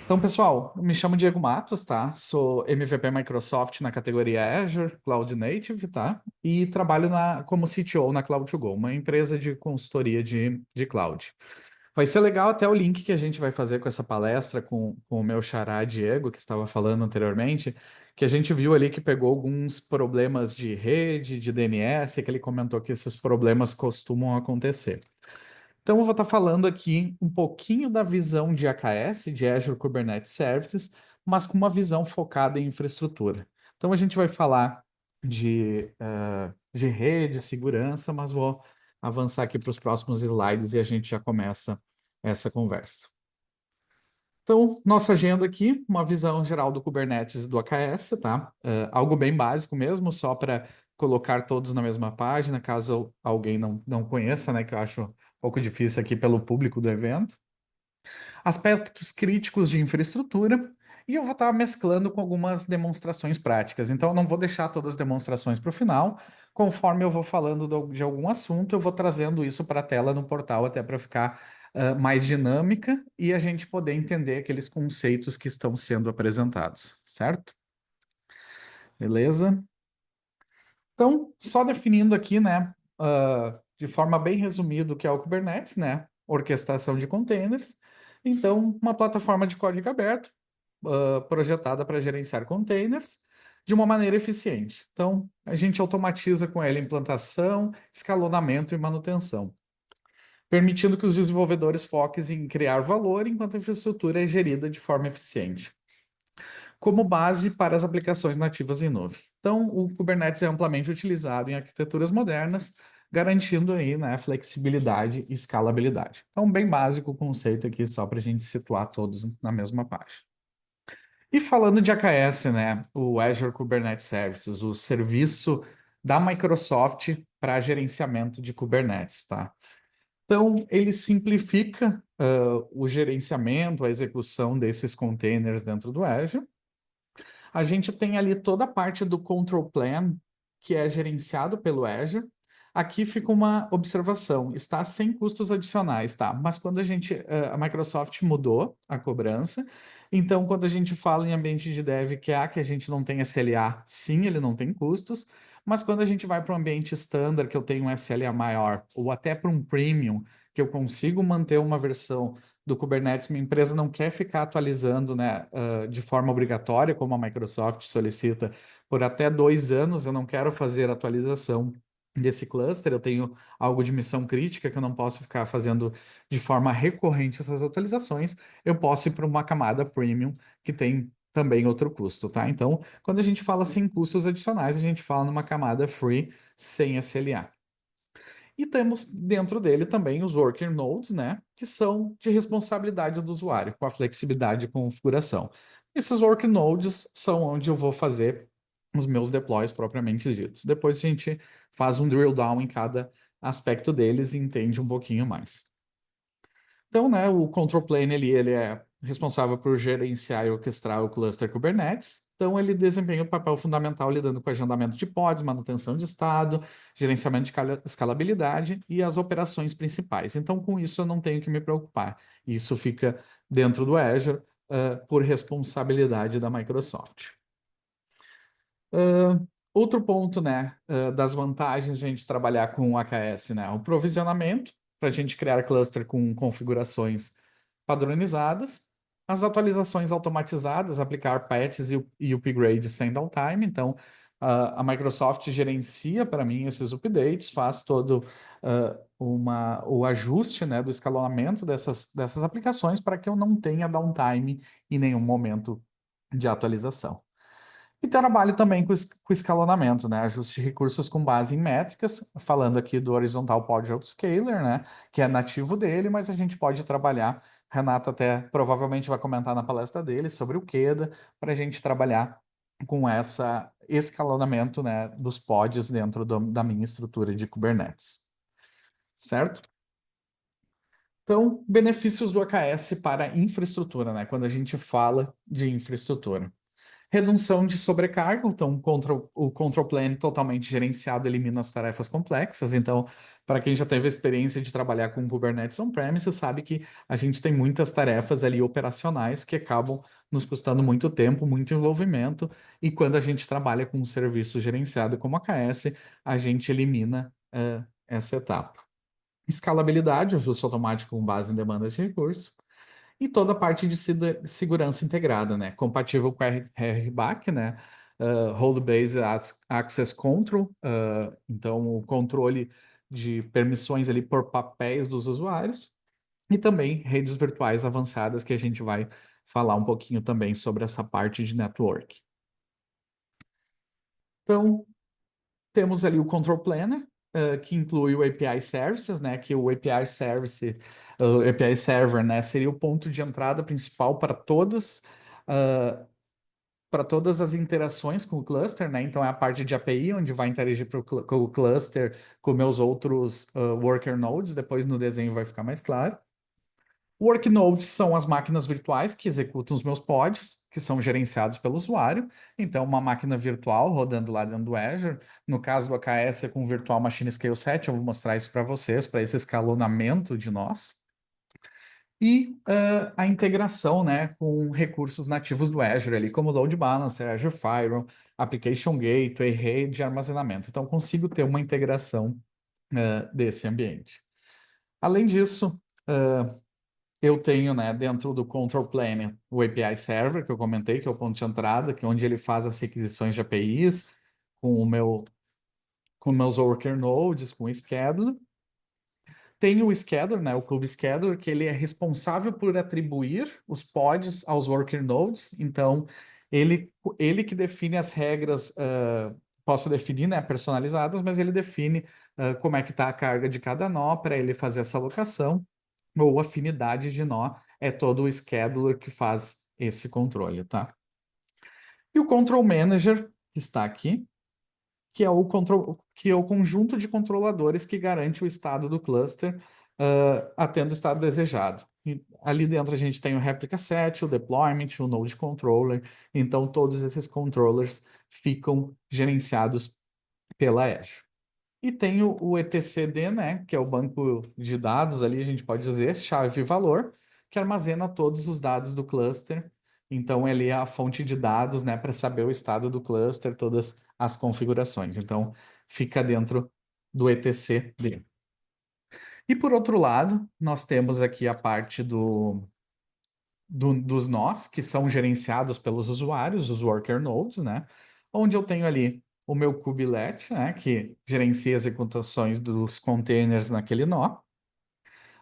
Então, pessoal, eu me chamo Diego Matos, tá? Sou MVP Microsoft na categoria Azure Cloud Native, tá? E trabalho como CTO na Cloud2Go, uma empresa de consultoria de cloud. Vai ser legal até o link que a gente vai fazer com essa palestra com o meu xará Diego, que estava falando anteriormente, que a gente viu ali que pegou alguns problemas de rede, de DNS, que ele comentou que esses problemas costumam acontecer. Então, eu vou estar falando aqui um pouquinho da visão de AKS, de Azure Kubernetes Services, mas com uma visão focada em infraestrutura. Então, a gente vai falar de rede, segurança, mas vou avançar aqui para os próximos slides e a gente já começa essa conversa. Então, nossa agenda aqui, uma visão geral do Kubernetes e do AKS, tá? Algo bem básico mesmo, só para colocar todos na mesma página, caso alguém não conheça, né? Que eu acho um pouco difícil aqui pelo público do evento. Aspectos críticos de infraestrutura, e eu vou estar mesclando com algumas demonstrações práticas. Então, eu não vou deixar todas as demonstrações para o final. Conforme eu vou falando de algum assunto, eu vou trazendo isso para a tela no portal, até para ficar mais dinâmica e a gente poder entender aqueles conceitos que estão sendo apresentados, certo? Beleza? Então, só definindo aqui, né, de forma bem resumida o que é o Kubernetes, né? Orquestração de containers. Então, uma plataforma de código aberto, projetada para gerenciar containers de uma maneira eficiente. Então, a gente automatiza com ela implantação, escalonamento e manutenção, permitindo que os desenvolvedores foquem em criar valor enquanto a infraestrutura é gerida de forma eficiente como base para as aplicações nativas em nuvem. Então, o Kubernetes é amplamente utilizado em arquiteturas modernas, garantindo aí, né, flexibilidade e escalabilidade. Então, bem básico o conceito aqui, só para a gente situar todos na mesma página. E falando de AKS, né, o Azure Kubernetes Services, o serviço da Microsoft para gerenciamento de Kubernetes, tá? Então, ele simplifica o gerenciamento, a execução desses containers dentro do Azure, a gente tem ali toda a parte do control plan, que é gerenciado pelo Azure. Aqui fica uma observação, está sem custos adicionais, tá? Mas quando a Microsoft mudou a cobrança, então quando a gente fala em ambiente de dev que a gente não tem SLA, sim, ele não tem custos, mas quando a gente vai para um ambiente standard, que eu tenho um SLA maior, ou até para um premium, que eu consigo manter uma versão do Kubernetes, minha empresa não quer ficar atualizando, né, de forma obrigatória, como a Microsoft solicita, por até 2 anos, eu não quero fazer atualização desse cluster, eu tenho algo de missão crítica que eu não posso ficar fazendo de forma recorrente essas atualizações, eu posso ir para uma camada premium que tem também outro custo, tá? Então, quando a gente fala sem custos adicionais, a gente fala numa camada free sem SLA. E temos dentro dele também os worker nodes, né, que são de responsabilidade do usuário, com a flexibilidade de configuração. Esses worker nodes são onde eu vou fazer os meus deploys propriamente ditos. Depois a gente faz um drill down em cada aspecto deles e entende um pouquinho mais. Então, né, o control plane ele é responsável por gerenciar e orquestrar o cluster Kubernetes. Então, ele desempenha um papel fundamental lidando com agendamento de pods, manutenção de estado, gerenciamento de escalabilidade e as operações principais. Então, com isso, eu não tenho que me preocupar. Isso fica dentro do Azure, por responsabilidade da Microsoft. Outro ponto, né, das vantagens de a gente trabalhar com o AKS, né, o provisionamento, para a gente criar cluster com configurações padronizadas, as atualizações automatizadas, aplicar patches e upgrades sem downtime. Então, a Microsoft gerencia para mim esses updates, faz todo o ajuste, né, do escalonamento dessas aplicações para que eu não tenha downtime em nenhum momento de atualização. E trabalho também com escalonamento, né? Ajuste de recursos com base em métricas, falando aqui do Horizontal Pod Autoscaler, né? Que é nativo dele, mas a gente pode trabalhar. Renato até provavelmente vai comentar na palestra dele sobre o Queda, para a gente trabalhar com essa escalonamento, né, dos pods dentro da minha estrutura de Kubernetes. Certo? Então, benefícios do AKS para infraestrutura, né? Quando a gente fala de infraestrutura. Redução de sobrecarga, então o control plane totalmente gerenciado elimina as tarefas complexas. Então, para quem já teve a experiência de trabalhar com Kubernetes on-premise, sabe que a gente tem muitas tarefas ali operacionais que acabam nos custando muito tempo, muito envolvimento, e quando a gente trabalha com um serviço gerenciado como a AKS, a gente elimina essa etapa. Escalabilidade, ajuste automático com base em demandas de recurso. E toda a parte de segurança integrada, né? Compatível com RBAC, né? Role-Based Access Control, então o controle de permissões ali por papéis dos usuários, e também redes virtuais avançadas, que a gente vai falar um pouquinho também sobre essa parte de network. Então, temos ali o Control Planner, que inclui o API Services, né? Que o API Service, o API Server, né? Seria o ponto de entrada principal uh, para todas as interações com o cluster, né? Então é a parte de API onde vai interagir com o cluster, com meus outros worker nodes. Depois no desenho vai ficar mais claro. Worknodes são as máquinas virtuais que executam os meus pods, que são gerenciados pelo usuário. Então, uma máquina virtual rodando lá dentro do Azure. No caso do AKS é com Virtual Machine Scale 7, eu vou mostrar isso para vocês, para esse escalonamento de nós. E a integração, né, com recursos nativos do Azure, ali, como Load Balancer, Azure Firewall, Application Gateway, rede e armazenamento. Então, consigo ter uma integração desse ambiente. Além disso, eu tenho, né, dentro do Control Plane o API Server, que eu comentei, que é o ponto de entrada, que é onde ele faz as requisições de APIs com meus worker nodes, com o scheduler. Tem o scheduler, né, o Kube Scheduler, que ele é responsável por atribuir os pods aos worker nodes. Então, ele que define as regras, posso definir, né, personalizadas, mas ele define como é que está a carga de cada nó para ele fazer essa alocação ou afinidade de nó, é todo o scheduler que faz esse controle, tá? E o Control Manager, que está aqui, que é o conjunto de controladores que garante o estado do cluster, atendo o estado desejado. E ali dentro a gente tem o Replica Set, o Deployment, o Node Controller, então todos esses controllers ficam gerenciados pela Azure. E tem o etcd, né, que é o banco de dados ali, a gente pode dizer, chave e valor, que armazena todos os dados do cluster. Então, ele é a fonte de dados, né, para saber o estado do cluster, todas as configurações. Então, fica dentro do etcd. E por outro lado, nós temos aqui a parte dos nós, que são gerenciados pelos usuários, os worker nodes, né? Onde eu tenho ali o meu kubelet, né? Que gerencia as executações dos containers naquele nó.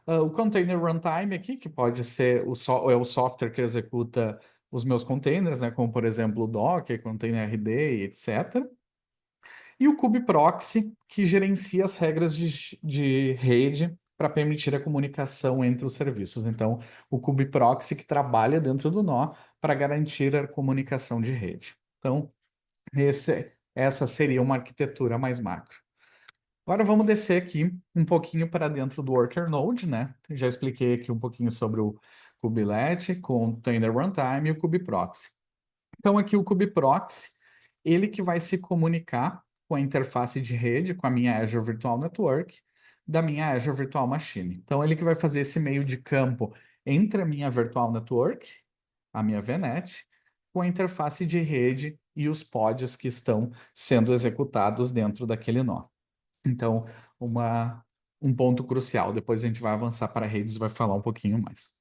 O container runtime aqui, que pode ser é o software que executa os meus containers, né? Como, por exemplo, o Docker, Containerd, etc. E o kubeproxy, que gerencia as regras de rede para permitir a comunicação entre os serviços. Então, o kubeproxy que trabalha dentro do nó para garantir a comunicação de rede. Então, essa seria uma arquitetura mais macro. Agora vamos descer aqui um pouquinho para dentro do Worker Node, né? Já expliquei aqui um pouquinho sobre o kubelet, Container Runtime e o kubeproxy. Então, aqui o kubeproxy, ele que vai se comunicar com a interface de rede, com a minha Azure Virtual Network, da minha Azure Virtual Machine. Então, ele que vai fazer esse meio de campo entre a minha Virtual Network, a minha VNet, com a interface de rede e os pods que estão sendo executados dentro daquele nó. Então, um ponto crucial. Depois a gente vai avançar para redes e vai falar um pouquinho mais.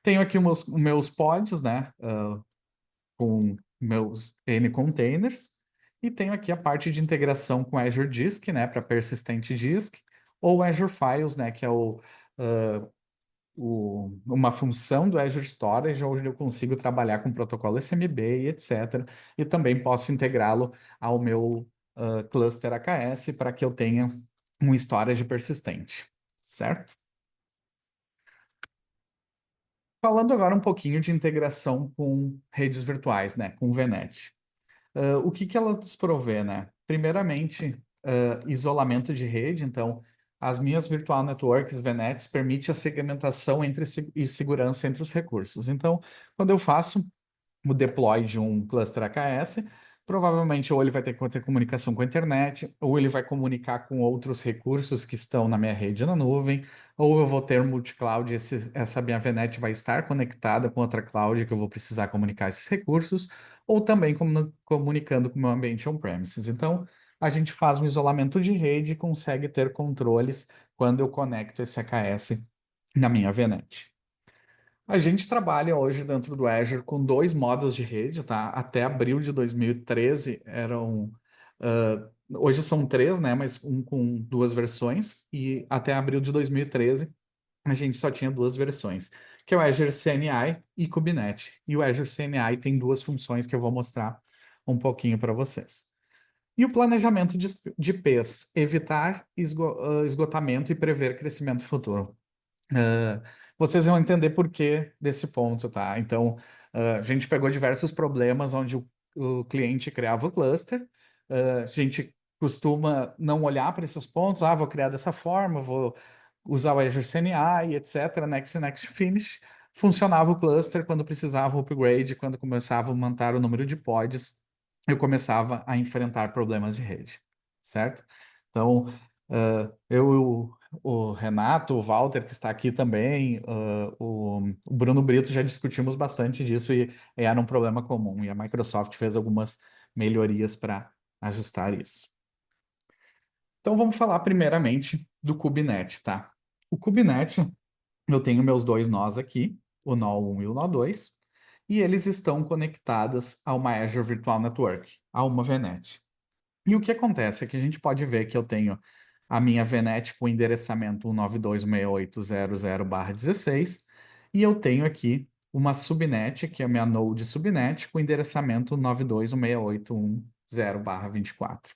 Tenho aqui os meus pods, né? Com meus N containers, e tenho aqui a parte de integração com Azure Disk, né, para Persistent Disk, ou Azure Files, né, que é uma função do Azure Storage, onde eu consigo trabalhar com protocolo SMB e etc. E também posso integrá-lo ao meu cluster AKS para que eu tenha um storage persistente, certo? Falando agora um pouquinho de integração com redes virtuais, né, com VNet. O que ela nos provê, né? Primeiramente, isolamento de rede. Então, as minhas virtual networks VNets permite a segmentação e segurança entre os recursos. Então, quando eu faço o deploy de um cluster AKS, provavelmente ou ele vai ter que ter comunicação com a internet, ou ele vai comunicar com outros recursos que estão na minha rede na nuvem, ou eu vou ter um multi-cloud, essa minha VNet vai estar conectada com outra cloud que eu vou precisar comunicar esses recursos, ou também comunicando com o meu ambiente on-premises. Então, a gente faz um isolamento de rede e consegue ter controles quando eu conecto esse AKS na minha VNet. A gente trabalha hoje dentro do Azure com dois modos de rede, tá? Até abril de 2013 eram. Hoje são três, né? Mas um com duas versões. E até abril de 2013 a gente só tinha duas versões, que é o Azure CNI e Kubernetes. E o Azure CNI tem duas funções que eu vou mostrar um pouquinho para vocês. E o planejamento de IPs, evitar esgotamento e prever crescimento futuro. Ah, vocês vão entender por que desse ponto, tá? Então, a gente pegou diversos problemas onde o cliente criava o cluster, a gente costuma não olhar para esses pontos, vou criar dessa forma, vou usar o Azure CNI, etc., next, finish. Funcionava o cluster quando precisava o upgrade, quando começava a aumentar o número de pods, eu começava a enfrentar problemas de rede, certo? Então, eu o Renato, o Walter, que está aqui também, o Bruno Brito, já discutimos bastante disso e era um problema comum. E a Microsoft fez algumas melhorias para ajustar isso. Então vamos falar primeiramente do Kubernetes, tá? O Kubernetes, eu tenho meus dois nós aqui, o nó 1 e o nó 2, e eles estão conectados a uma Azure Virtual Network, a uma VNet. E o que acontece é que a gente pode ver que eu tenho a minha VNet com endereçamento 192.168.0.0/16 e eu tenho aqui uma subnet, que é a minha node subnet, com endereçamento 192.168.1.0/24.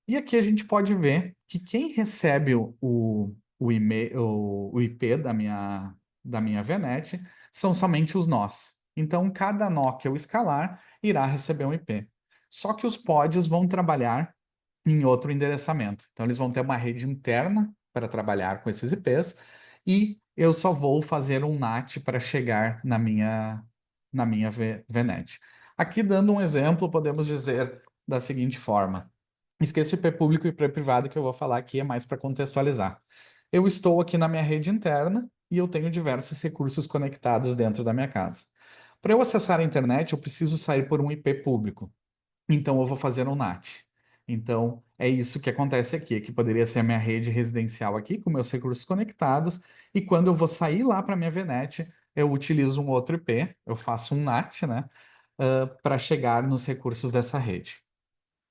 E aqui a gente pode ver que quem recebe o IP da minha VNet são somente os nós. Então, cada nó que eu escalar irá receber um IP. Só que os pods vão trabalhar em outro endereçamento. Então, eles vão ter uma rede interna para trabalhar com esses IPs e eu só vou fazer um NAT para chegar na minha VNet. Aqui, dando um exemplo, podemos dizer da seguinte forma. Esqueça o IP público e IP privado que eu vou falar aqui, é mais para contextualizar. Eu estou aqui na minha rede interna e eu tenho diversos recursos conectados dentro da minha casa. Para eu acessar a internet, eu preciso sair por um IP público. Então, eu vou fazer um NAT. Então, é isso que acontece aqui, que poderia ser a minha rede residencial aqui, com meus recursos conectados, e quando eu vou sair lá para a minha VNet, eu utilizo um outro IP, eu faço um NAT, né, para chegar nos recursos dessa rede.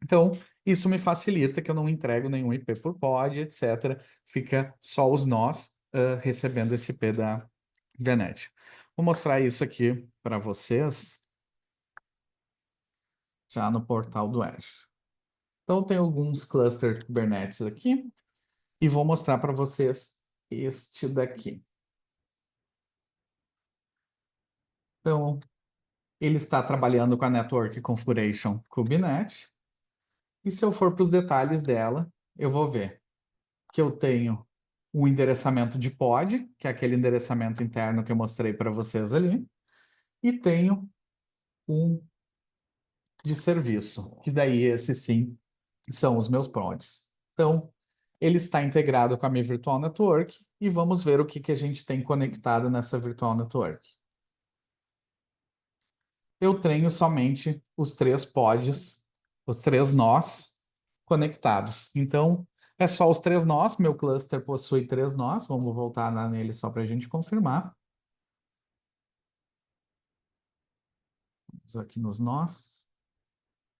Então, isso me facilita que eu não entrego nenhum IP por pod, etc. Fica só os nós recebendo esse IP da VNet. Vou mostrar isso aqui para vocês já no portal do Azure. Então, tem alguns cluster Kubernetes aqui e vou mostrar para vocês este daqui. Então, ele está trabalhando com a Network Configuration Kubernetes. E se eu for para os detalhes dela, eu vou ver que eu tenho um endereçamento de pod, que é aquele endereçamento interno que eu mostrei para vocês ali, e tenho um de serviço, que daí esse sim são os meus pods. Então, ele está integrado com a minha Virtual Network e vamos ver o que a gente tem conectado nessa Virtual Network. Eu tenho somente os três pods, os três nós conectados. Então, é só os três nós. Meu cluster possui três nós. Vamos voltar nele só para a gente confirmar. Vamos aqui nos nós.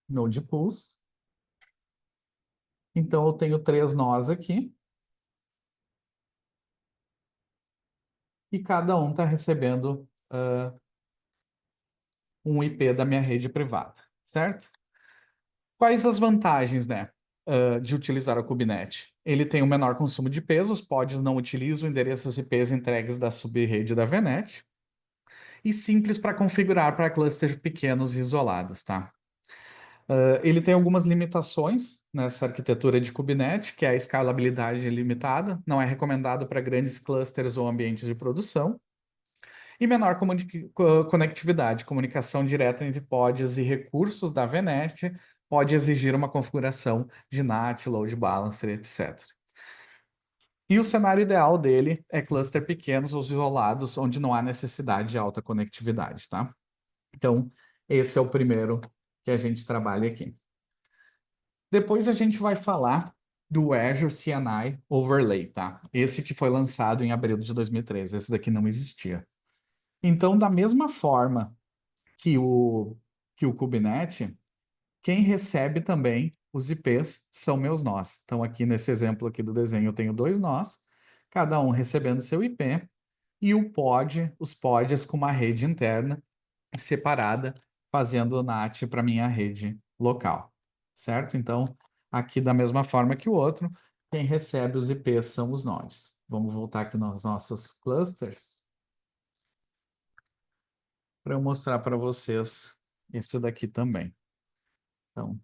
Node pools. Então, eu tenho três nós aqui. E cada um está recebendo um IP da minha rede privada, certo? Quais as vantagens, né, de utilizar o Kubernetes? Ele tem um menor consumo de peso, os pods não utilizam endereços IPs entregues da subrede da VNet, e simples para configurar para clusters pequenos e isolados, tá? Ele tem algumas limitações nessa arquitetura de Kubernetes, que é a escalabilidade limitada, não é recomendado para grandes clusters ou ambientes de produção. E menor conectividade, comunicação direta entre pods e recursos da VNet pode exigir uma configuração de NAT, load balancer, etc. E o cenário ideal dele é cluster pequenos ou isolados, onde não há necessidade de alta conectividade, tá? Então, esse é o primeiro que a gente trabalha aqui. Depois a gente vai falar do Azure CNI Overlay, tá? Esse que foi lançado em abril de 2013, esse daqui não existia. Então, da mesma forma que o Kubernetes, quem recebe também os IPs são meus nós. Então, aqui nesse exemplo aqui do desenho, eu tenho dois nós, cada um recebendo seu IP, e os pods com uma rede interna separada, fazendo o NAT para minha rede local, certo? Então, aqui da mesma forma que o outro, quem recebe os IPs são os nodes. Vamos voltar aqui nos nossos clusters para eu mostrar para vocês isso daqui também. Então,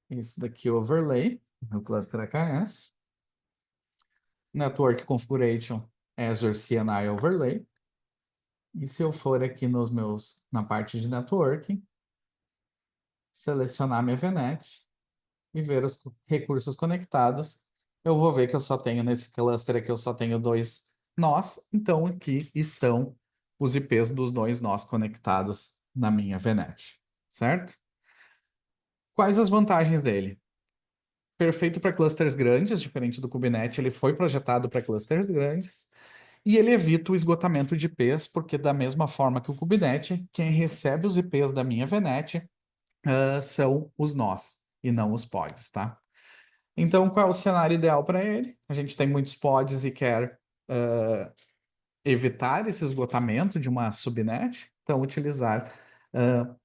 esse daqui é o overlay, no cluster AKS. Network Configuration, Azure CNI Overlay. E se eu for aqui na parte de networking, selecionar minha VNet e ver os recursos conectados, eu vou ver que eu só tenho nesse cluster aqui, eu só tenho dois nós. Então, aqui estão os IPs dos dois nós conectados na minha VNet, certo? Quais as vantagens dele? Perfeito para clusters grandes, diferente do Kubernetes, ele foi projetado para clusters grandes. E ele evita o esgotamento de IPs, porque da mesma forma que o Kubernetes, quem recebe os IPs da minha VNet são os nós e não os pods, tá? Então, qual é o cenário ideal para ele? A gente tem muitos pods e quer evitar esse esgotamento de uma subnet, então utilizar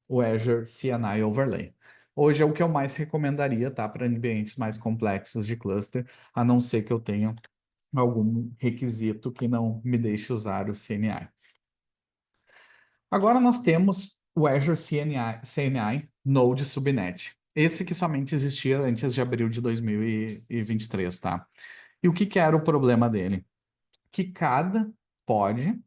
o Azure CNI Overlay. Hoje é o que eu mais recomendaria, tá? Para ambientes mais complexos de cluster, a não ser que eu tenha algum requisito que não me deixe usar o CNI. Agora nós temos o Azure CNI Node Subnet. Esse que somente existia antes de abril de 2023, tá? E o que era o problema dele? Que cada pod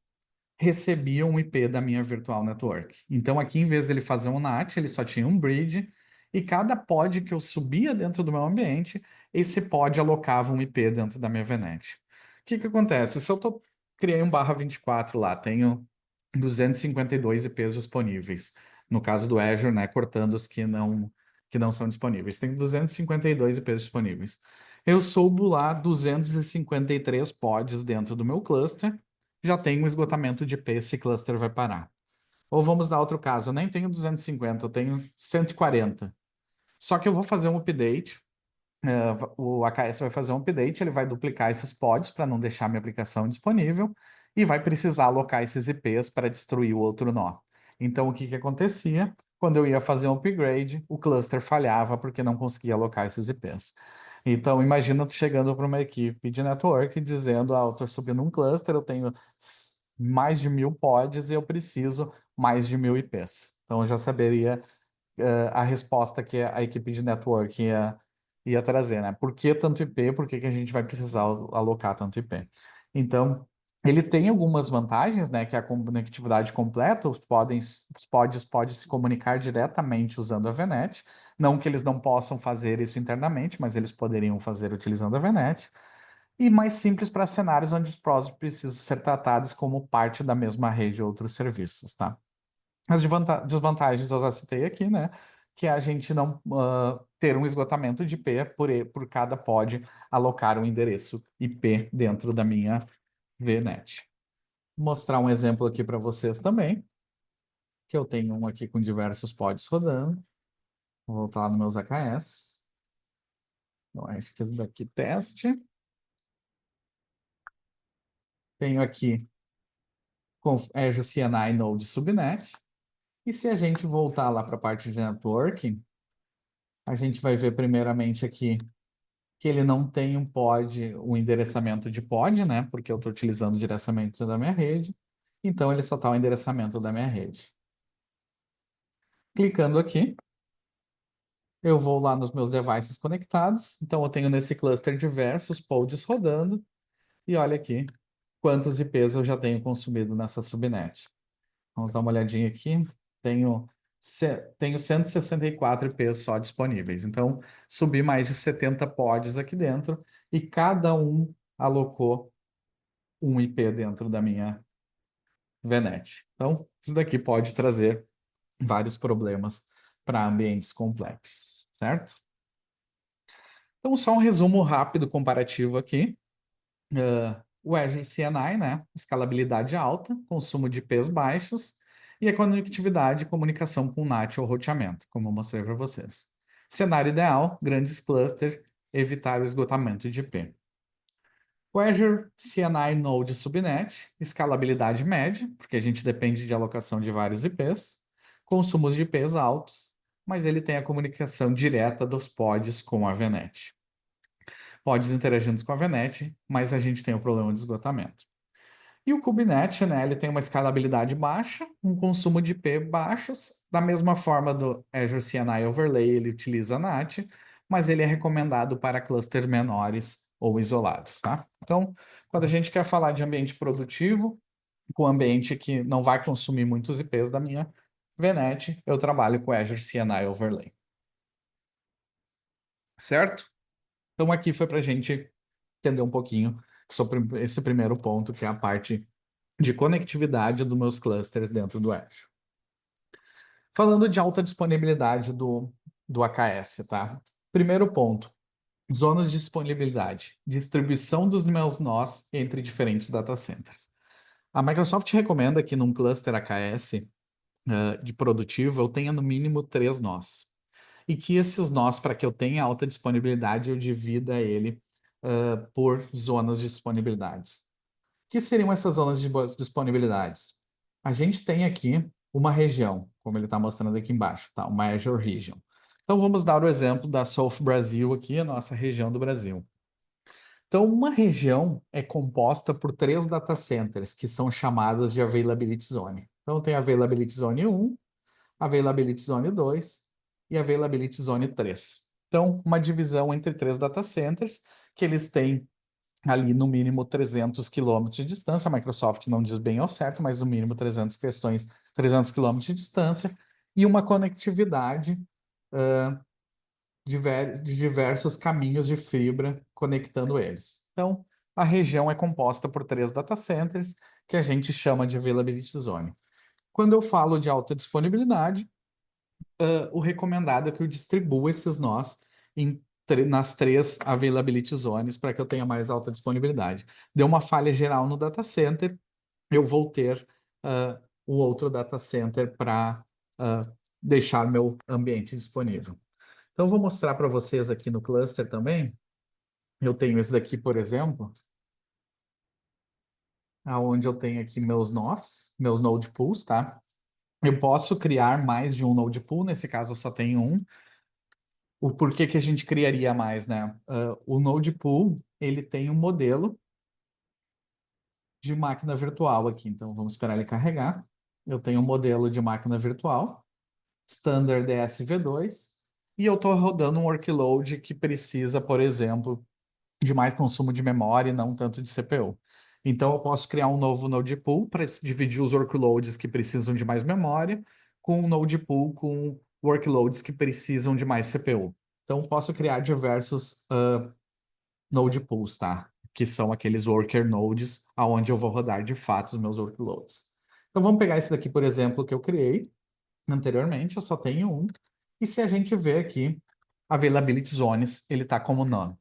recebia um IP da minha virtual network. Então aqui, em vez dele fazer um NAT, ele só tinha um bridge, e cada pod que eu subia dentro do meu ambiente, esse pod alocava um IP dentro da minha VNet. O que acontece? Se eu criei um /24 lá, tenho 252 IPs disponíveis. No caso do Azure, né, cortando os que não são disponíveis. Tem 252 IPs disponíveis. Eu subo lá 253 pods dentro do meu cluster, já tem um esgotamento de IP, esse cluster vai parar. Ou vamos dar outro caso, eu nem tenho 250, eu tenho 140. Só que eu vou fazer um update, o AKS vai fazer um update, ele vai duplicar esses pods para não deixar minha aplicação disponível e vai precisar alocar esses IPs para destruir o outro nó. Então, o que acontecia? Quando eu ia fazer um upgrade, o cluster falhava porque não conseguia alocar esses IPs. Então, imagina tu chegando para uma equipe de network dizendo, eu estou subindo um cluster, eu tenho mais de 1.000 pods e eu preciso mais de 1.000 IPs. Então, eu já saberia a resposta que a equipe de network ia trazer, né? Por que tanto IP? Por que a gente vai precisar alocar tanto IP? Então, ele tem algumas vantagens, né? Que é a conectividade completa, os pods podem se comunicar diretamente usando a VNet. Não que eles não possam fazer isso internamente, mas eles poderiam fazer utilizando a VNet. E mais simples para cenários onde os pods precisam ser tratados como parte da mesma rede ou outros serviços, tá? As desvantagens eu já citei aqui, né? Que é a gente não ter um esgotamento de IP por cada pod alocar um endereço IP dentro da minha VNet. Vou mostrar um exemplo aqui para vocês também, que eu tenho um aqui com diversos pods rodando. Vou voltar lá nos meus AKS. Então, acho que esse daqui teste. Tenho aqui com Azure CNI Node Subnet. E se a gente voltar lá para a parte de networking, a gente vai ver primeiramente aqui que ele não tem um endereçamento de pod, né? Porque eu estou utilizando o endereçamento da minha rede. Então, ele só está o endereçamento da minha rede. Clicando aqui, eu vou lá nos meus devices conectados. Então, eu tenho nesse cluster diversos pods rodando. E olha aqui, quantos IPs eu já tenho consumido nessa subnet. Vamos dar uma olhadinha aqui. Tenho 164 IPs só disponíveis. Então, subi mais de 70 pods aqui dentro e cada um alocou um IP dentro da minha VNet. Então, isso daqui pode trazer vários problemas para ambientes complexos, certo? Então, só um resumo rápido comparativo aqui. O Azure CNI, né? Escalabilidade alta, consumo de IPs baixos e a conectividade e comunicação com NAT ou roteamento, como eu mostrei para vocês. Cenário ideal, grandes clusters, evitar o esgotamento de IP. O Azure CNI Node Subnet, escalabilidade média, porque a gente depende de alocação de vários IPs, consumos de IPs altos, mas ele tem a comunicação direta dos pods com a VNet. Pods interagindo com a VNet, mas a gente tem o problema de esgotamento. E o KubeNet, né, ele tem uma escalabilidade baixa, um consumo de IP baixos, da mesma forma do Azure CNI Overlay, ele utiliza NAT, mas ele é recomendado para clusters menores ou isolados, tá? Então, quando a gente quer falar de ambiente produtivo, com ambiente que não vai consumir muitos IPs da minha VNet, eu trabalho com Azure CNI Overlay. Certo? Então, aqui foi para a gente entender um pouquinho sobre esse primeiro ponto, que é a parte de conectividade dos meus clusters dentro do Azure. Falando de alta disponibilidade do AKS, tá? Primeiro ponto, zonas de disponibilidade, distribuição dos meus nós entre diferentes data centers. A Microsoft recomenda que num cluster AKS de produtivo eu tenha no mínimo 3 nós. E que esses nós, para que eu tenha alta disponibilidade, eu divida ele por zonas de disponibilidades. O que seriam essas zonas de disponibilidades? A gente tem aqui uma região, como ele está mostrando aqui embaixo, tá? Uma Azure Region. Então, vamos dar o exemplo da South Brasil aqui, a nossa região do Brasil. Então, uma região é composta por 3 data centers, que são chamadas de Availability Zone. Então, tem Availability Zone 1, Availability Zone 2 e Availability Zone 3. Então, uma divisão entre 3 data centers, que eles têm ali no mínimo 300 quilômetros de distância. A Microsoft não diz bem ao certo, mas no mínimo 300 quilômetros de distância, e uma conectividade de diversos caminhos de fibra conectando eles. Então, a região é composta por 3 data centers, que a gente chama de Availability Zone. Quando eu falo de alta disponibilidade, o recomendado é que eu distribua esses nós nas 3 availability zones para que eu tenha mais alta disponibilidade. Deu uma falha geral no data center, eu vou ter o outro data center para deixar meu ambiente disponível. Então, eu vou mostrar para vocês aqui no cluster também. Eu tenho esse daqui, por exemplo, aonde eu tenho aqui meus nós, meus node pools, tá? Eu posso criar mais de um node pool, nesse caso eu só tenho um. O porquê que a gente criaria mais, né? O Node Pool, ele tem um modelo de máquina virtual aqui. Então, vamos esperar ele carregar. Eu tenho um modelo de máquina virtual, Standard ESV2, e eu estou rodando um workload que precisa, por exemplo, de mais consumo de memória e não tanto de CPU. Então, eu posso criar um novo Node Pool para dividir os workloads que precisam de mais memória com um Node Pool com workloads que precisam de mais CPU. Então, posso criar diversos node pools, tá? Que são aqueles worker nodes aonde eu vou rodar de fato os meus workloads. Então, vamos pegar esse daqui, por exemplo, que eu criei anteriormente, eu só tenho um. E se a gente vê aqui, Availability Zones, ele está como none.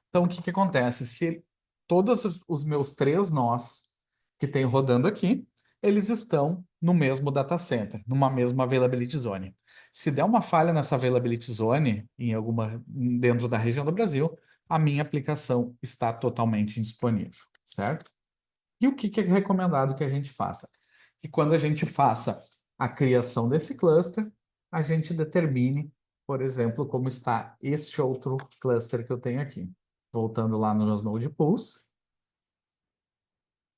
Então, o que que acontece? Se todos os meus 3 nós que tem rodando aqui, eles estão no mesmo data center, numa mesma availability zone. Se der uma falha nessa availability zone, dentro da região do Brasil, a minha aplicação está totalmente indisponível, certo? E o que que é recomendado que a gente faça? Que quando a gente faça a criação desse cluster, a gente determine, por exemplo, como está este outro cluster que eu tenho aqui. Voltando lá nos meus node pools,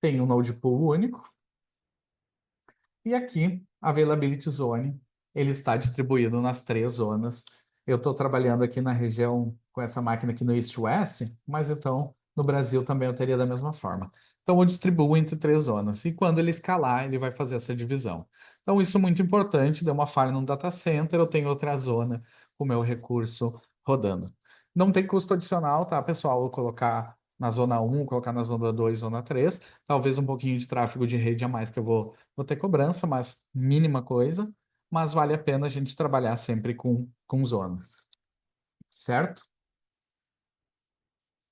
tem um node pool único, e aqui, Availability Zone, ele está distribuído nas 3 zonas. Eu estou trabalhando aqui na região com essa máquina aqui no East West, mas então no Brasil também eu teria da mesma forma. Então, eu distribuo entre três zonas. E quando ele escalar, ele vai fazer essa divisão. Então, isso é muito importante. Deu uma falha no data center, eu tenho outra zona com o meu recurso rodando. Não tem custo adicional, tá, pessoal? Eu colocar na zona um, colocar na zona 2, zona 3. Talvez um pouquinho de tráfego de rede a mais que eu vou ter cobrança, mas mínima coisa. Mas vale a pena a gente trabalhar sempre com zonas, certo?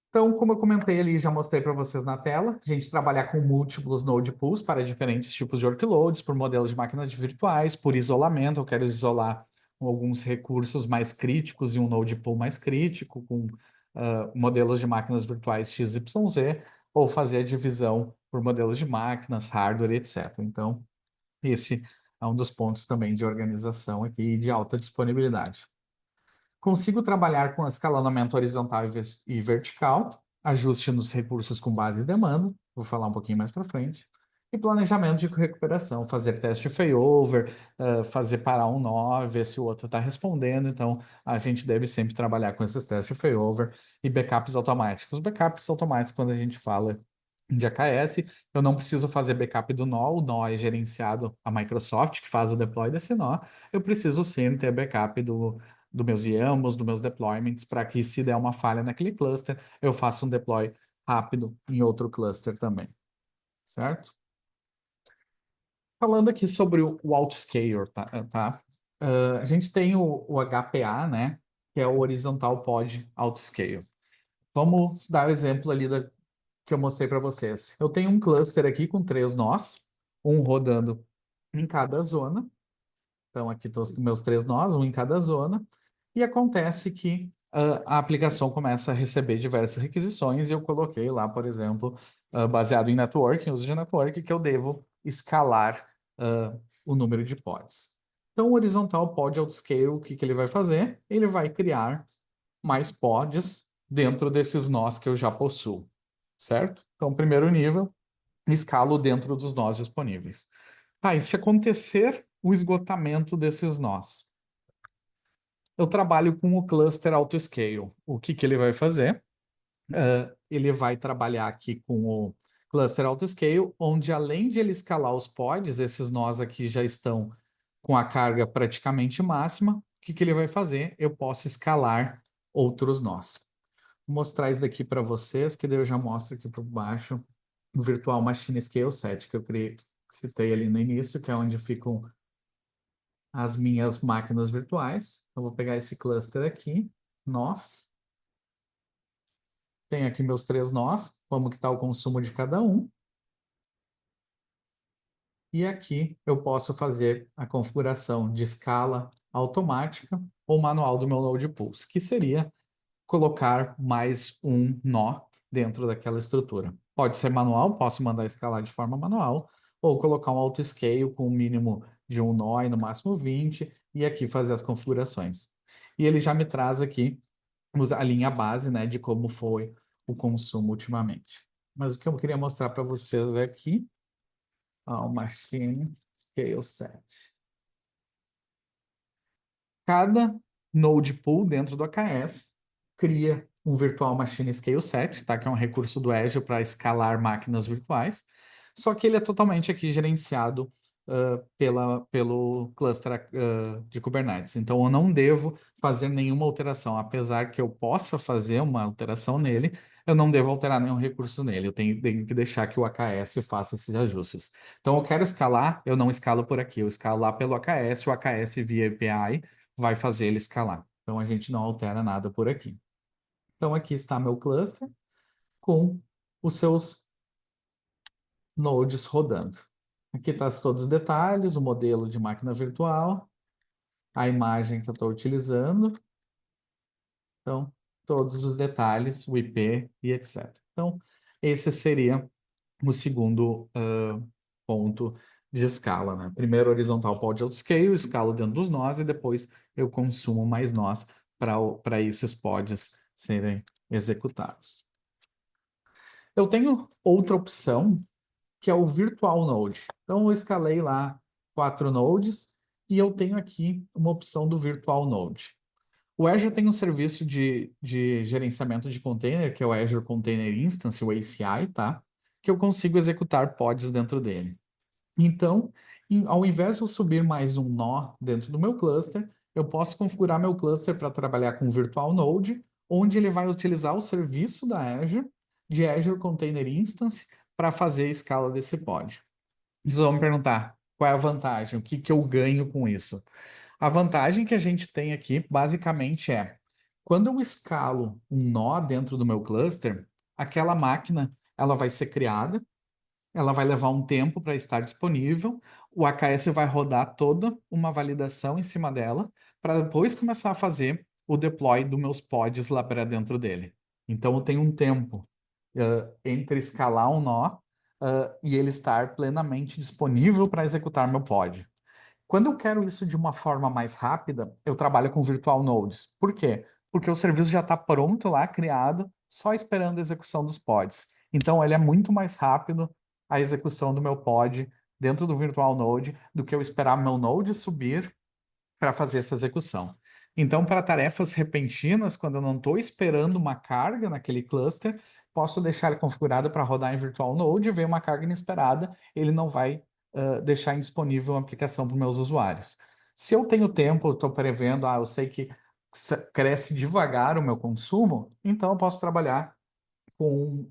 Então, como eu comentei ali, já mostrei para vocês na tela, a gente trabalhar com múltiplos node pools para diferentes tipos de workloads, por modelos de máquinas virtuais, por isolamento, eu quero isolar alguns recursos mais críticos e um node pool mais crítico, com modelos de máquinas virtuais XYZ, ou fazer a divisão por modelos de máquinas, hardware, etc. Então, esse é um dos pontos também de organização aqui e de alta disponibilidade. Consigo trabalhar com escalonamento horizontal e vertical, ajuste nos recursos com base em demanda, vou falar um pouquinho mais para frente, e planejamento de recuperação, fazer teste de failover, fazer parar um nó, ver se o outro está respondendo. Então, a gente deve sempre trabalhar com esses testes de failover e backups automáticos. Backups automáticos, quando a gente fala de AKS, eu não preciso fazer backup do nó, o nó é gerenciado a Microsoft, que faz o deploy desse nó. Eu preciso sim ter backup dos meus YAMLs, dos meus deployments, para que se der uma falha naquele cluster, eu faça um deploy rápido em outro cluster também, certo? Falando aqui sobre o autoscaler, tá? A gente tem o HPA, né? Que é o Horizontal Pod Autoscale. Vamos dar o exemplo ali que eu mostrei para vocês. Eu tenho um cluster aqui com três nós, um rodando em cada zona. Então, aqui estão os meus três nós, um em cada zona. E acontece que a aplicação começa a receber diversas requisições e eu coloquei lá, por exemplo, baseado em networking, uso de network, que eu devo escalar o número de pods. Então, o horizontal pod autoscale, o que ele vai fazer? Ele vai criar mais pods dentro desses nós que eu já possuo, certo? Então, primeiro nível, escalo dentro dos nós disponíveis. E se acontecer o esgotamento desses nós? Eu trabalho com o cluster autoscale. O que ele vai fazer? Ele vai trabalhar aqui com o cluster autoscale, onde além de ele escalar os pods, esses nós aqui já estão com a carga praticamente máxima. O que ele vai fazer? Eu posso escalar outros nós. Vou mostrar isso daqui para vocês, que daí eu já mostro aqui por baixo o Virtual Machine Scale 7, que eu criei, citei ali no início, que é onde ficam as minhas máquinas virtuais. Eu vou pegar esse cluster aqui, nós. Tenho aqui meus três nós, como que está o consumo de cada um. E aqui eu posso fazer a configuração de escala automática ou manual do meu Node Pulse, que seria colocar mais um nó dentro daquela estrutura. Pode ser manual, posso mandar escalar de forma manual, ou colocar um autoscale com um mínimo de um nó e no máximo 20, e aqui fazer as configurações. E ele já me traz aqui a linha base, né, de como foi o consumo ultimamente. Mas o que eu queria mostrar para vocês aqui, o Machine Scale Set. Cada node pool dentro do AKS cria um Virtual Machine Scale Set, tá? Que é um recurso do Azure para escalar máquinas virtuais. Só que ele é totalmente aqui gerenciado pelo cluster de Kubernetes. Então, eu não devo fazer nenhuma alteração. Apesar que eu possa fazer uma alteração nele, eu não devo alterar nenhum recurso nele. Eu tenho que deixar que o AKS faça esses ajustes. Então, eu quero escalar, eu não escalo por aqui. Eu escalo lá pelo AKS, o AKS via API vai fazer ele escalar. Então, a gente não altera nada por aqui. Então, aqui está meu cluster com os seus nodes rodando. Aqui está todos os detalhes, o modelo de máquina virtual, a imagem que eu estou utilizando. Então, todos os detalhes, o IP e etc. Então, esse seria o segundo ponto de escala, né? Primeiro horizontal pod autoscale, escalo dentro dos nós e depois eu consumo mais nós para esses pods serem executados. Eu tenho outra opção, que é o Virtual Node. Então, eu escalei lá 4 nodes e eu tenho aqui uma opção do Virtual Node. O Azure tem um serviço de gerenciamento de container, que é o Azure Container Instance, o ACI, tá? que eu consigo executar pods dentro dele. Então, ao invés de eu subir mais um nó dentro do meu cluster, eu posso configurar meu cluster para trabalhar com Virtual Node, onde ele vai utilizar o serviço da Azure, de Azure Container Instance, para fazer a escala desse pod. Vocês vão me perguntar, qual é a vantagem? O que que eu ganho com isso? A vantagem que a gente tem aqui, basicamente, é quando eu escalo um nó dentro do meu cluster, aquela máquina ela vai ser criada, ela vai levar um tempo para estar disponível, o AKS vai rodar toda uma validação em cima dela, para depois começar a fazer o deploy dos meus pods lá para dentro dele. Então, eu tenho um tempo entre escalar um nó e ele estar plenamente disponível para executar meu pod. Quando eu quero isso de uma forma mais rápida, eu trabalho com Virtual Nodes. Por quê? Porque o serviço já está pronto lá, criado, só esperando a execução dos pods. Então, ele é muito mais rápido a execução do meu pod dentro do Virtual Node do que eu esperar meu node subir para fazer essa execução. Então, para tarefas repentinas, quando eu não estou esperando uma carga naquele cluster, posso deixar ele configurado para rodar em Virtual Node, veio uma carga inesperada, ele não vai deixar indisponível a aplicação para os meus usuários. Se eu tenho tempo, eu estou prevendo, eu sei que cresce devagar o meu consumo, então eu posso trabalhar com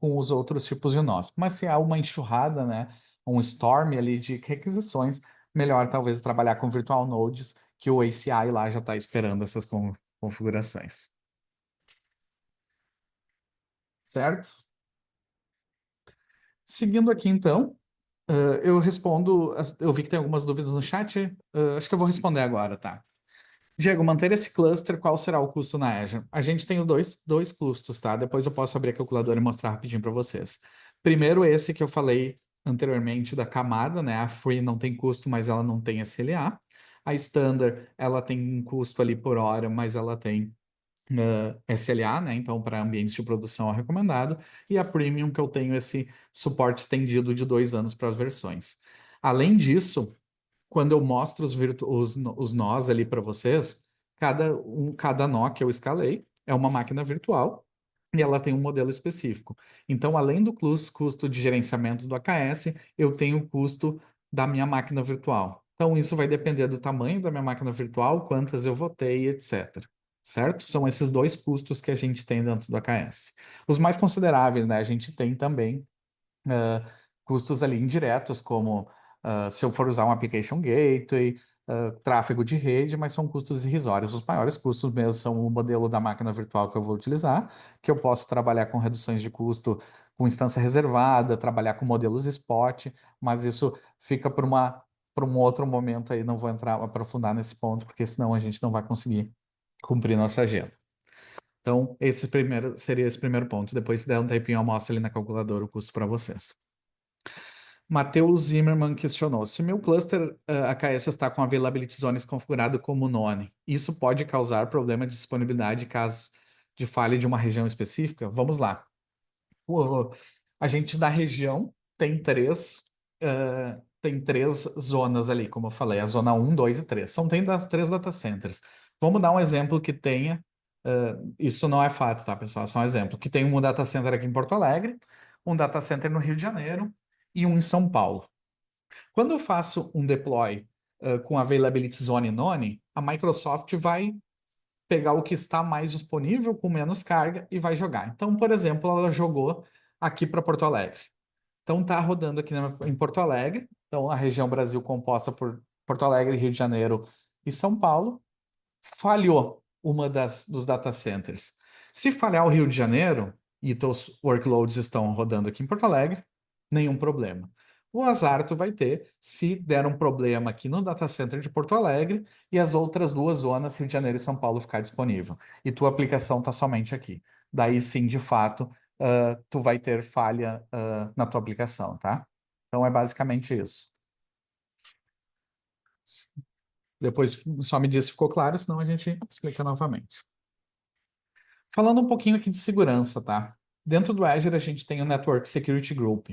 os outros tipos de nós. Mas se há uma enxurrada, né, um storm ali de requisições, melhor talvez trabalhar com virtual nodes, que o ACI lá já está esperando essas configurações. Certo? Seguindo aqui, então, eu respondo. Eu vi que tem algumas dúvidas no chat, acho que eu vou responder agora, tá? Diego, manter esse cluster, qual será o custo na Azure? A gente tem dois custos, tá? Depois eu posso abrir a calculadora e mostrar rapidinho para vocês. Primeiro, esse que eu falei anteriormente da camada, né? A Free não tem custo, mas ela não tem SLA. A Standard, ela tem um custo ali por hora, mas ela tem SLA, né? Então, para ambientes de produção é recomendado. E a Premium, que eu tenho esse suporte estendido de 2 anos para as versões. Além disso, quando eu mostro os nós ali para vocês, cada nó que eu escalei é uma máquina virtual e ela tem um modelo específico. Então, além do custo de gerenciamento do AKS, eu tenho o custo da minha máquina virtual. Então, isso vai depender do tamanho da minha máquina virtual, quantas eu votei, etc. Certo? São esses dois custos que a gente tem dentro do AKS. Os mais consideráveis, né? A gente tem também ah, custos ali indiretos, como se eu for usar um application gateway, tráfego de rede, mas são custos irrisórios. Os maiores custos mesmo são o modelo da máquina virtual que eu vou utilizar, que eu posso trabalhar com reduções de custo com instância reservada, trabalhar com modelos spot, mas isso fica para um outro momento aí, não vou aprofundar nesse ponto, porque senão a gente não vai conseguir cumprir nossa agenda. Então, seria esse primeiro ponto. Depois, se der um tempinho, eu mostro ali na calculadora o custo para vocês. Matheus Zimmermann questionou: se meu cluster AKS está com Availability Zones configurado como none, isso pode causar problema de disponibilidade caso de falha de uma região específica? Vamos lá. A gente da região tem três zonas ali, como eu falei, a zona 1, 2 e 3. São três data centers. Vamos dar um exemplo que tenha. Isso não é fato, tá, pessoal? É só um exemplo. Que tem um data center aqui em Porto Alegre, um data center no Rio de Janeiro e um em São Paulo. Quando eu faço um deploy com Availability Zone None, a Microsoft vai pegar o que está mais disponível com menos carga e vai jogar. Então, por exemplo, ela jogou aqui para Porto Alegre. Então, está rodando aqui em Porto Alegre. Então, a região Brasil composta por Porto Alegre, Rio de Janeiro e São Paulo. Falhou uma dos data centers. Se falhar o Rio de Janeiro e teus workloads estão rodando aqui em Porto Alegre, nenhum problema. O azar tu vai ter se der um problema aqui no data center de Porto Alegre e as outras duas zonas, Rio de Janeiro e São Paulo, ficar disponível. E tua aplicação está somente aqui. Daí sim, de fato, tu vai ter falha na tua aplicação, tá? Então é basicamente isso. Depois só me diz se ficou claro, senão a gente explica novamente. Falando um pouquinho aqui de segurança, tá? Dentro do Azure a gente tem o Network Security Group,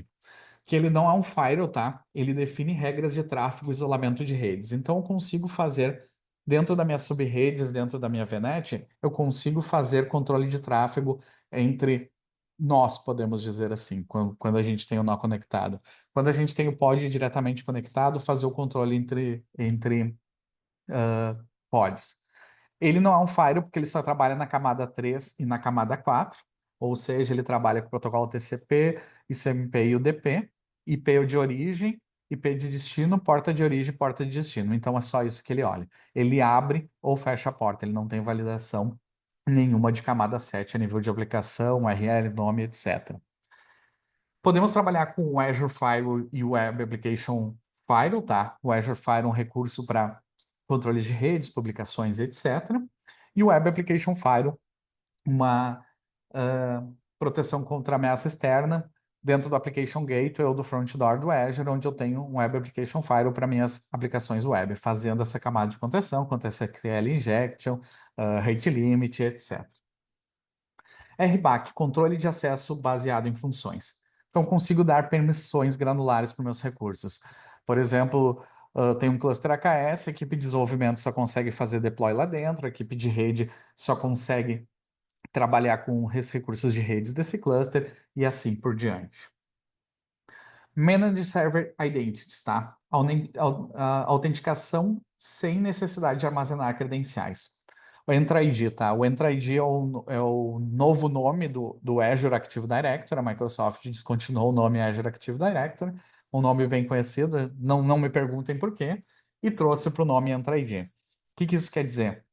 que ele não é um firewall, tá? Ele define regras de tráfego e isolamento de redes. Então eu consigo fazer, dentro das minhas subredes, dentro da minha VNet, eu consigo fazer controle de tráfego entre nós podemos dizer assim, quando a gente tem o nó conectado. Quando a gente tem o pod diretamente conectado, fazer o controle entre pods. Ele não é um firewall porque ele só trabalha na camada 3 e na camada 4, ou seja, ele trabalha com o protocolo TCP, ICMP e UDP, IP de origem, IP de destino, porta de origem, porta de destino. Então é só isso que ele olha. Ele abre ou fecha a porta, ele não tem validação nenhuma de camada 7 a nível de aplicação, URL, nome, etc. Podemos trabalhar com o Azure Firewall e o Web Application Firewall, tá? O Azure Firewall é um recurso para controles de redes, publicações, etc. E o Web Application Firewall, uma proteção contra ameaça externa dentro do Application Gateway ou do Front Door do Azure, onde eu tenho um Web Application Firewall para minhas aplicações web, fazendo essa camada de proteção contra SQL injection, rate limit, etc. RBAC, controle de acesso baseado em funções. Então, consigo dar permissões granulares para meus recursos. Por exemplo, tem um cluster AKS, a equipe de desenvolvimento só consegue fazer deploy lá dentro, a equipe de rede só consegue trabalhar com os recursos de redes desse cluster e assim por diante. Managed Server Identities, tá? Autenticação sem necessidade de armazenar credenciais. O Entra ID, tá? O Entra ID é o novo nome do Azure Active Directory. A Microsoft descontinuou o nome Azure Active Directory, um nome bem conhecido, não me perguntem por quê, e trouxe para o nome Entra ID. O que isso quer dizer?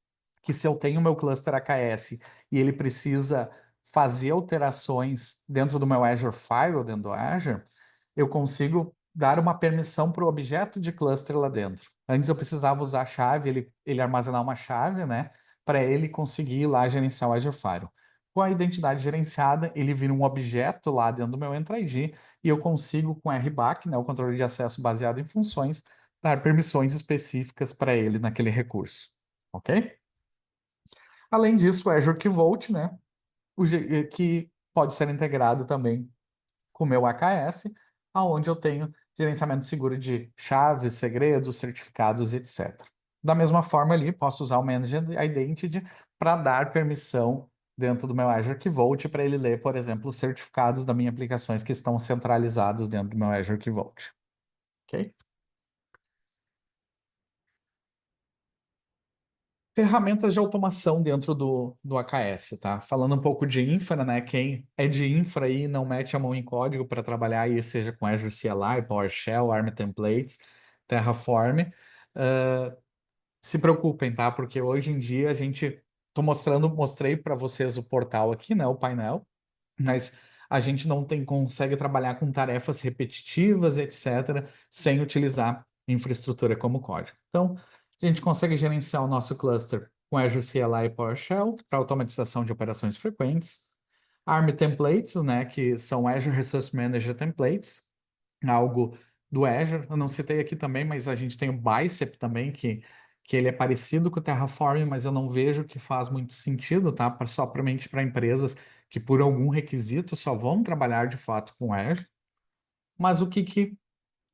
Que se eu tenho meu cluster AKS e ele precisa fazer alterações dentro do meu Azure Firewall, dentro do Azure, eu consigo dar uma permissão para o objeto de cluster lá dentro. Antes eu precisava usar a chave, ele armazenar uma chave, né, para ele conseguir ir lá gerenciar o Azure Firewall. Com a identidade gerenciada, ele vira um objeto lá dentro do meu Entra ID e eu consigo, com RBAC, né, o controle de acesso baseado em funções, dar permissões específicas para ele naquele recurso. Ok? Além disso, o Azure Key Vault, né, que pode ser integrado também com o meu AKS, aonde eu tenho gerenciamento seguro de chaves, segredos, certificados, etc. Da mesma forma ali, posso usar o Managed Identity para dar permissão dentro do meu Azure Key Vault para ele ler, por exemplo, os certificados das minhas aplicações que estão centralizados dentro do meu Azure Key Vault. Ok? Ferramentas de automação dentro do AKS, tá? Falando um pouco de infra, né? Quem é de infra aí não mete a mão em código para trabalhar aí, seja com Azure CLI, PowerShell, ARM Templates, Terraform, se preocupem, tá? Porque hoje em dia a gente, mostrei para vocês o portal aqui, né? O painel, mas a gente não consegue trabalhar com tarefas repetitivas, etc., sem utilizar infraestrutura como código. Então, a gente consegue gerenciar o nosso cluster com Azure CLI e PowerShell para automatização de operações frequentes. ARM Templates, né, que são Azure Resource Manager Templates, algo do Azure. Eu não citei aqui também, mas a gente tem o Bicep também, que ele é parecido com o Terraform, mas eu não vejo que faz muito sentido, tá? Somente para empresas que por algum requisito só vão trabalhar de fato com Azure. Mas o que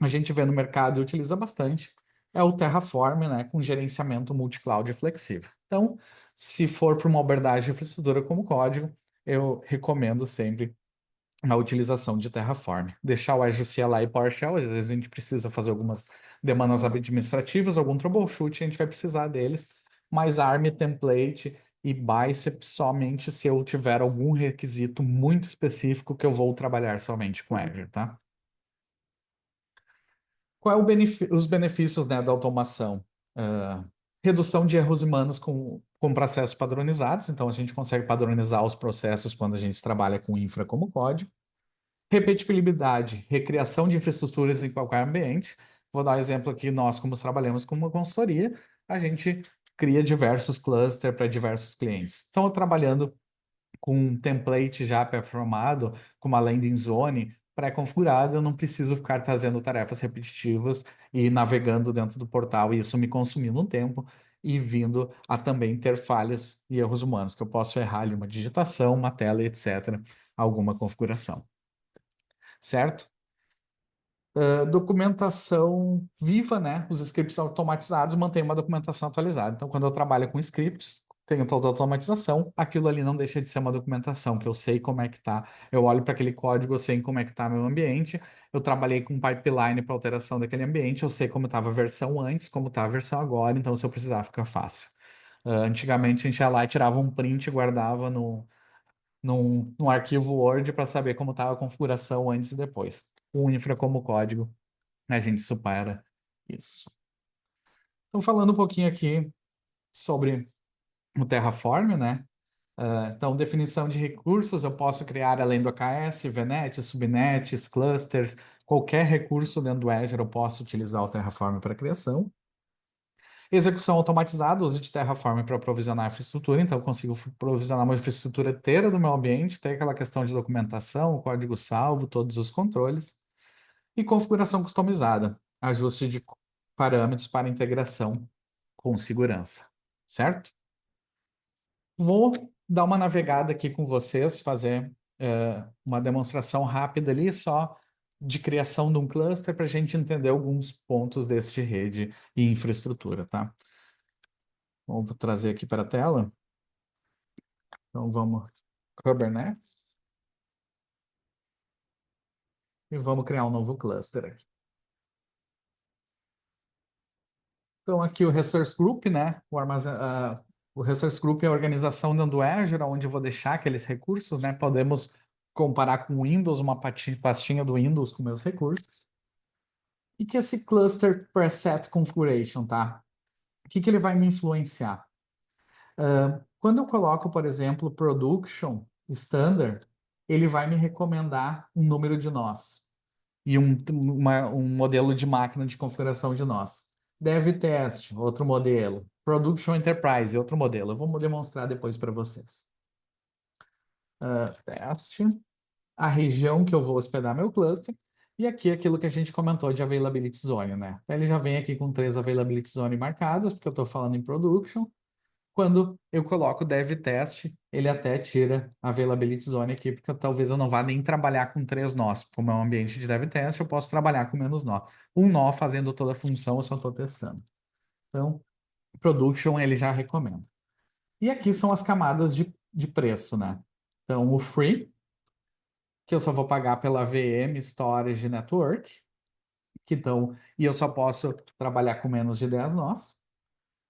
a gente vê no mercado e utiliza bastante é o Terraform, né, com gerenciamento multi-cloud flexível. Então, se for para uma abordagem de infraestrutura como código, eu recomendo sempre a utilização de Terraform. Deixar o Azure CLI e PowerShell, às vezes a gente precisa fazer algumas demandas administrativas, algum troubleshoot, a gente vai precisar deles, mas ARM Template e Bicep somente se eu tiver algum requisito muito específico que eu vou trabalhar somente com Azure, tá? Qual é os benefícios, né, da automação? Ah, redução de erros humanos com processos padronizados, então a gente consegue padronizar os processos quando a gente trabalha com infra como código. Repetibilidade, recriação de infraestruturas em qualquer ambiente. Vou dar um exemplo aqui, nós, como trabalhamos com uma consultoria, a gente cria diversos clusters para diversos clientes. Então, trabalhando com um template já pré-formado, com uma landing zone pré-configurada, eu não preciso ficar trazendo tarefas repetitivas e navegando dentro do portal, e isso me consumindo um tempo e vindo a também ter falhas e erros humanos, que eu posso errar ali uma digitação, uma tela, etc., alguma configuração. Certo? Documentação viva, né? Os scripts automatizados mantêm uma documentação atualizada. Então, quando eu trabalho com scripts, tenho toda a automatização, aquilo ali não deixa de ser uma documentação, que eu sei como é que tá. Eu olho para aquele código, eu sei como é que tá meu ambiente. Eu trabalhei com pipeline para alteração daquele ambiente, eu sei como estava a versão antes, como está a versão agora, então se eu precisar fica fácil. Antigamente a gente ia lá e tirava um print e guardava num arquivo Word para saber como estava a configuração antes e depois. O Infra como código, a gente supera isso. Então, falando um pouquinho aqui sobre o Terraform, né? Então, definição de recursos, eu posso criar além do AKS, VNet, subnets, clusters, qualquer recurso dentro do Azure eu posso utilizar o Terraform para criação. Execução automatizada, uso de Terraform para provisionar a infraestrutura, então eu consigo provisionar uma infraestrutura inteira do meu ambiente, tem aquela questão de documentação, código salvo, todos os controles. E configuração customizada, ajuste de parâmetros para integração com segurança, certo? Vou dar uma navegada aqui com vocês, fazer uma demonstração rápida ali só de criação de um cluster para a gente entender alguns pontos desse de rede e infraestrutura, tá? Vou trazer aqui para a tela. Então vamos Kubernetes e vamos criar um novo cluster aqui. Então aqui o Resource Group, né? O Resource Group é a organização dentro do Azure, onde eu vou deixar aqueles recursos, né? Podemos comparar com o Windows, uma pastinha do Windows com meus recursos. E que esse Cluster Preset Configuration, tá? O que ele vai me influenciar? Quando eu coloco, por exemplo, Production Standard, ele vai me recomendar um número de nós e um modelo de máquina de configuração de nós. Dev Test, outro modelo. Production Enterprise, outro modelo. Eu vou demonstrar depois para vocês. Teste, a região que eu vou hospedar meu cluster, e aqui aquilo que a gente comentou de Availability Zone, né? Então, ele já vem aqui com 3 Availability Zone marcadas, porque eu estou falando em Production. Quando eu coloco Dev Test, ele até tira a Availability Zone aqui, porque talvez eu não vá nem trabalhar com 3 nós. Como é um ambiente de Dev Test, eu posso trabalhar com menos nó. Um nó fazendo toda a função, eu só estou testando. Então, Production ele já recomenda. E aqui são as camadas de preço, né? Então, o Free, que eu só vou pagar pela VM, Storage Network, e eu só posso trabalhar com menos de 10 nós.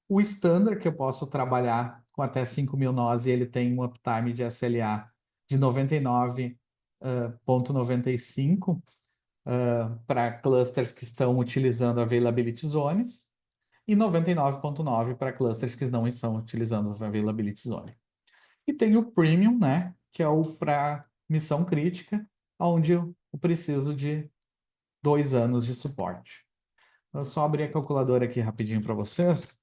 O Standard, que eu posso trabalhar com até 5.000 nós, e ele tem um uptime de SLA de 99,95 para clusters que estão utilizando Availability Zones e 99,9 para clusters que não estão utilizando Availability Zone. E tem o Premium, né, que é o para missão crítica, onde eu preciso de 2 anos de suporte. Eu só abrir a calculadora aqui rapidinho para vocês.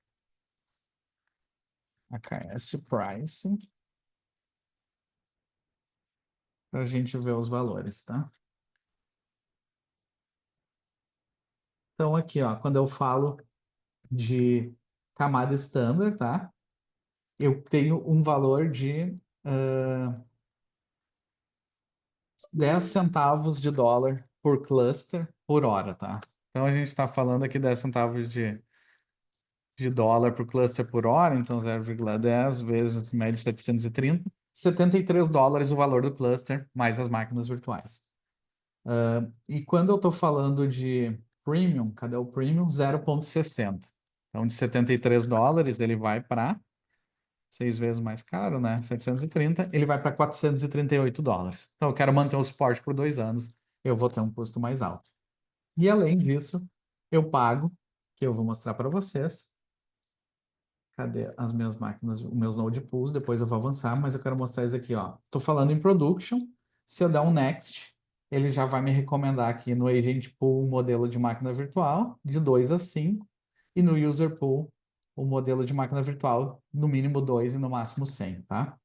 AKS Price, para a gente ver os valores, tá? Então, aqui, ó, quando eu falo de camada standard, tá? Eu tenho um valor de 10 centavos de dólar por cluster por hora, tá? Então, a gente está falando aqui 10 centavos de dólar por cluster por hora, então 0,10 vezes média 730, US$ 73 o valor do cluster, mais as máquinas virtuais. E quando eu estou falando de premium, cadê o premium? 0,60. Então, de US$ 73, ele vai para 6 vezes mais caro, né? 730, ele vai para US$ 438. Então, eu quero manter o suporte por 2 anos, eu vou ter um custo mais alto. E além disso, eu pago, que eu vou mostrar para vocês. Cadê as minhas máquinas, os meus node pools? Depois eu vou avançar, mas eu quero mostrar isso aqui, ó. Estou falando em production. Se eu der um next, ele já vai me recomendar aqui no agent pool um modelo de máquina virtual de 2 a 5 e no user pool o modelo de máquina virtual no mínimo 2 e no máximo 100, tá?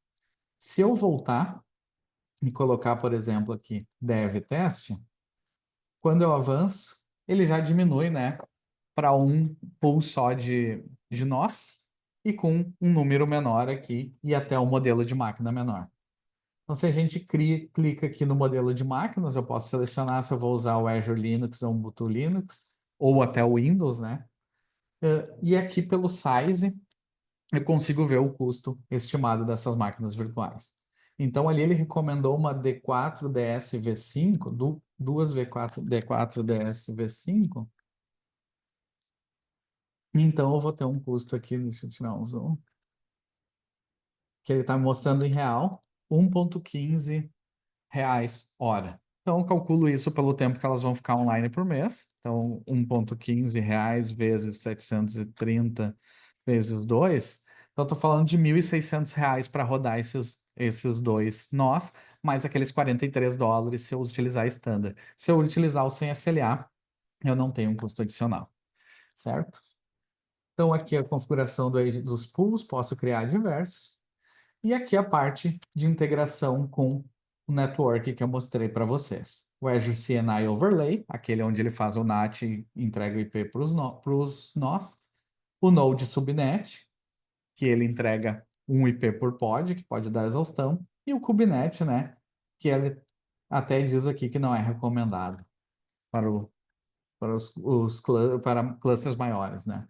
Se eu voltar e colocar, por exemplo, aqui dev test, quando eu avanço, ele já diminui, né, para um pool só de nós e com um número menor aqui e até um modelo de máquina menor. Então, se a gente clica aqui no modelo de máquinas, eu posso selecionar se eu vou usar o Azure Linux ou o Ubuntu Linux, ou até o Windows, né? E aqui pelo size, eu consigo ver o custo estimado dessas máquinas virtuais. Então, ali ele recomendou uma D4 DS V5, duas V4, D4 DS V5. Então, eu vou ter um custo aqui, deixa eu tirar um zoom, que ele está mostrando em real, 1,15 reais hora. Então, eu calculo isso pelo tempo que elas vão ficar online por mês. Então, 1,15 reais vezes 730 vezes 2. Então, estou falando de 1.600 reais para rodar esses dois nós, mais aqueles 43 dólares se eu utilizar standard. Se eu utilizar o sem SLA, eu não tenho um custo adicional, certo? Então, aqui a configuração dos pools, posso criar diversos. E aqui a parte de integração com o network que eu mostrei para vocês. O Azure CNI Overlay, aquele onde ele faz o NAT e entrega o IP para os nós. O Node Subnet, que ele entrega um IP por pod, que pode dar exaustão. E o Kubenet, né, que ele até diz aqui que não é recomendado para, para clusters maiores, né?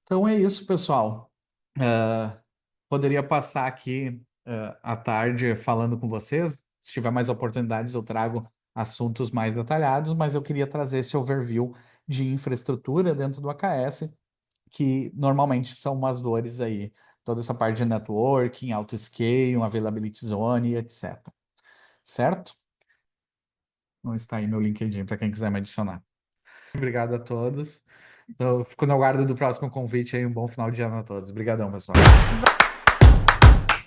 Então é isso, pessoal. Poderia passar aqui à tarde falando com vocês. Se tiver mais oportunidades, eu trago assuntos mais detalhados, mas eu queria trazer esse overview de infraestrutura dentro do AKS, que normalmente são umas dores aí. Toda essa parte de networking, auto-scale, availability zone, etc. Certo? Então está aí meu LinkedIn para quem quiser me adicionar. Obrigado a todos. Então, fico no aguardo do próximo convite aí. Um bom final de ano a todos. Obrigadão, pessoal.